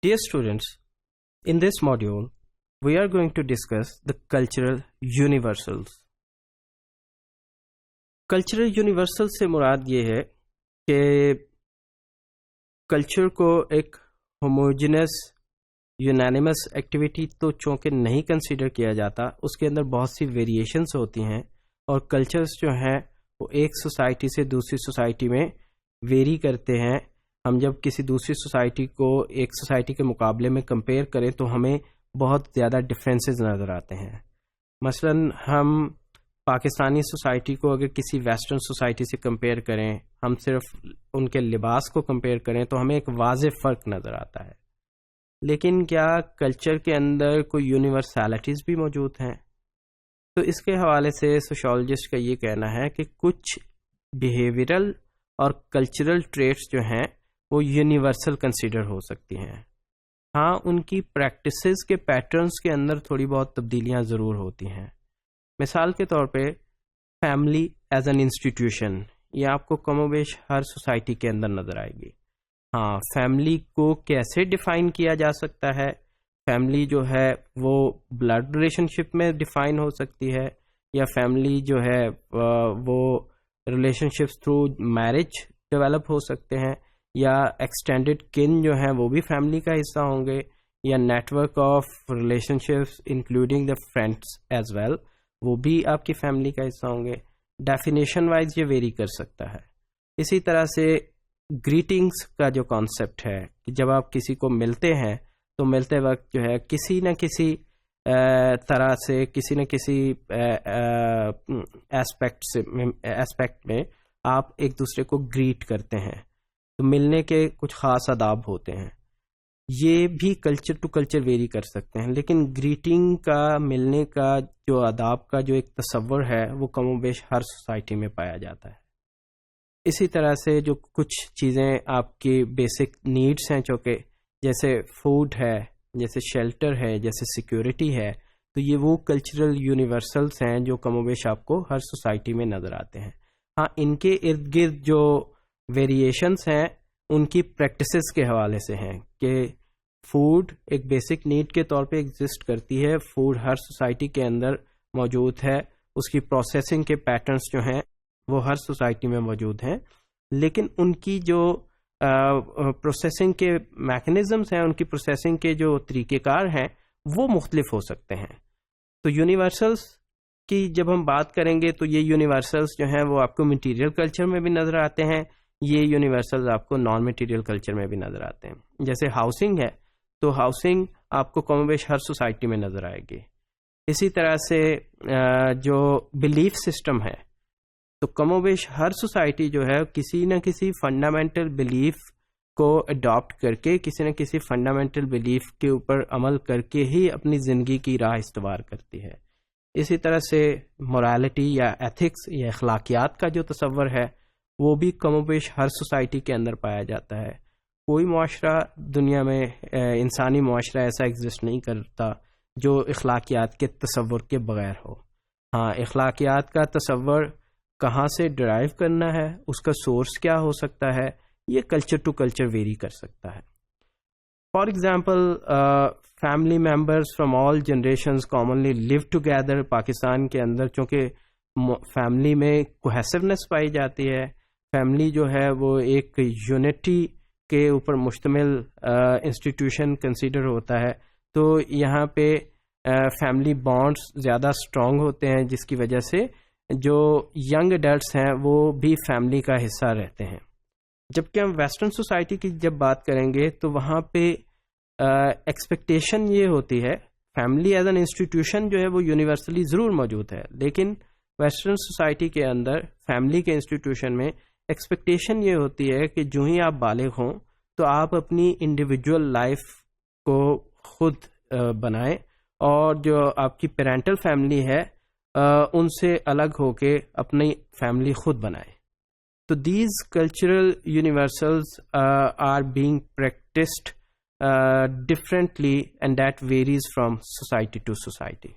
Dear students, in this module, we are going to discuss the cultural universals. Cultural universal سے مراد یہ ہے کہ culture کو ایک ہوموجنس یونانیمس ایکٹیویٹی تو چونکہ نہیں کنسیڈر کیا جاتا، اس کے اندر بہت سی ویریشنس ہوتی ہیں، اور کلچرز جو ہیں وہ ایک سوسائٹی سے دوسری سوسائٹی میں ویری کرتے ہیں. ہم جب کسی دوسری سوسائٹی کو ایک سوسائٹی کے مقابلے میں کمپیئر کریں تو ہمیں بہت زیادہ ڈفرینسز نظر آتے ہیں. مثلا ہم پاکستانی سوسائٹی کو اگر کسی ویسٹرن سوسائٹی سے کمپیئر کریں، ہم صرف ان کے لباس کو کمپیئر کریں تو ہمیں ایک واضح فرق نظر آتا ہے. لیکن کیا کلچر کے اندر کوئی یونیورسیلٹیز بھی موجود ہیں؟ تو اس کے حوالے سے سوشالوجسٹ کا یہ کہنا ہے کہ کچھ بیہیویئرل اور کلچرل ٹریٹس جو ہیں وہ یونیورسل کنسیڈر ہو سکتی ہیں. ہاں، ان کی پریکٹسز کے پیٹرنز کے اندر تھوڑی بہت تبدیلیاں ضرور ہوتی ہیں. مثال کے طور پہ فیملی ایز این انسٹیٹیوشن، یہ آپ کو کم و بیش ہر سوسائٹی کے اندر نظر آئے گی. ہاں، فیملی کو کیسے ڈیفائن کیا جا سکتا ہے؟ فیملی جو ہے وہ بلڈ ریلیشن شپ میں ڈیفائن ہو سکتی ہے، یا فیملی جو ہے وہ relationships through marriage develop ہو سکتے ہیں، یا ایکسٹینڈڈ کن جو ہیں وہ بھی فیملی کا حصہ ہوں گے، یا network of relationships including the friends as well, وہ بھی آپ کی فیملی کا حصہ ہوں گے. ڈیفینیشن وائز یہ ویری کر سکتا ہے. اسی طرح سے گریٹنگس کا جو کانسیپٹ ہے کہ جب آپ کسی کو ملتے ہیں تو ملتے وقت جو ہے کسی نہ کسی طرح سے کسی نہ کسی ایسپیکٹ میں آپ ایک دوسرے کو گریٹ کرتے ہیں. تو ملنے کے کچھ خاص آداب ہوتے ہیں، یہ بھی کلچر ٹو کلچر ویری کر سکتے ہیں. لیکن گریٹنگ کا، ملنے کا جو آداب کا جو ایک تصور ہے وہ کم و بیش ہر سوسائٹی میں پایا جاتا ہے. اسی طرح سے جو کچھ چیزیں آپ کی بیسک نیڈس ہیں، چونکہ جیسے فوڈ ہے، جیسے شیلٹر ہے، جیسے سیکیورٹی ہے، تو یہ وہ کلچرل یونیورسلس ہیں جو کم و بیش آپ کو ہر سوسائٹی میں نظر آتے ہیں. ہاں، ان کے ارد گرد جو ویریشنس ہیں ان کی پریکٹسز کے حوالے سے ہیں کہ فوڈ ایک بیسک نیڈ کے طور پہ ایگزسٹ کرتی ہے، فوڈ ہر سوسائٹی کے اندر موجود ہے، اس کی پروسیسنگ کے پیٹرنس جو ہیں وہ ہر سوسائٹی میں موجود ہیں، لیکن ان کی جو پروسیسنگ کے میکنزمز ہیں، ان کی پروسیسنگ کے جو طریقہ کار ہیں وہ مختلف ہو سکتے ہیں. تو یونیورسلس کی جب ہم بات کریں گے تو یہ یونیورسلس جو ہیں وہ آپ کو مٹیریل کلچر میں بھی نظر آتے ہیں، یہ یونیورسلز آپ کو نان مٹیریل کلچر میں بھی نظر آتے ہیں. جیسے ہاؤسنگ ہے تو ہاؤسنگ آپ کو کم و بیش ہر سوسائٹی میں نظر آئے گی. اسی طرح سے جو بلیف سسٹم ہے تو کم و بیش ہر سوسائٹی جو ہے کسی نہ کسی فنڈامنٹل بلیف کو اڈاپٹ کر کے، کسی نہ کسی فنڈامنٹل بلیف کے اوپر عمل کر کے ہی اپنی زندگی کی راہ استوار کرتی ہے. اسی طرح سے مورالٹی یا ایتھکس یا اخلاقیات کا جو تصور ہے وہ بھی کم و بیش ہر سوسائٹی کے اندر پایا جاتا ہے. کوئی معاشرہ دنیا میں، انسانی معاشرہ ایسا ایگزسٹ نہیں کرتا جو اخلاقیات کے تصور کے بغیر ہو. ہاں، اخلاقیات کا تصور کہاں سے ڈرائیو کرنا ہے، اس کا سورس کیا ہو سکتا ہے، یہ کلچر ٹو کلچر ویری کر سکتا ہے. For example family members from all generations commonly live together. Pakistan کے اندر چونکہ فیملی میں کوہیسونیس پائی جاتی ہے، فیملی جو ہے وہ ایک یونٹی کے اوپر مشتمل انسٹیٹیوشن کنسیڈر ہوتا ہے، تو یہاں پہ فیملی بانڈس زیادہ اسٹرانگ ہوتے ہیں، جس کی وجہ سے جو ینگ ایڈلٹس ہیں وہ بھی فیملی کا حصہ رہتے ہیں. جبکہ ہم ویسٹرن سوسائٹی کی جب بات کریں گے تو وہاں پہ ایکسپیکٹیشن یہ ہوتی ہے، فیملی ایز این انسٹیٹیوشن جو ہے وہ یونیورسلی ضرور موجود ہے، لیکن ویسٹرن سوسائٹی کے اندر فیملی کے انسٹیٹیوشن میں ایکسپیکٹیشن یہ ہوتی ہے کہ جو ہی آپ بالغ ہوں تو آپ اپنی انڈیویجول لائف کو خود بنائیں، اور جو آپ کی پیرنٹل فیملی ہے ان سے الگ ہو کے اپنی فیملی خود بنائیں. تو these cultural universals are being practised differently, and that varies from society to society.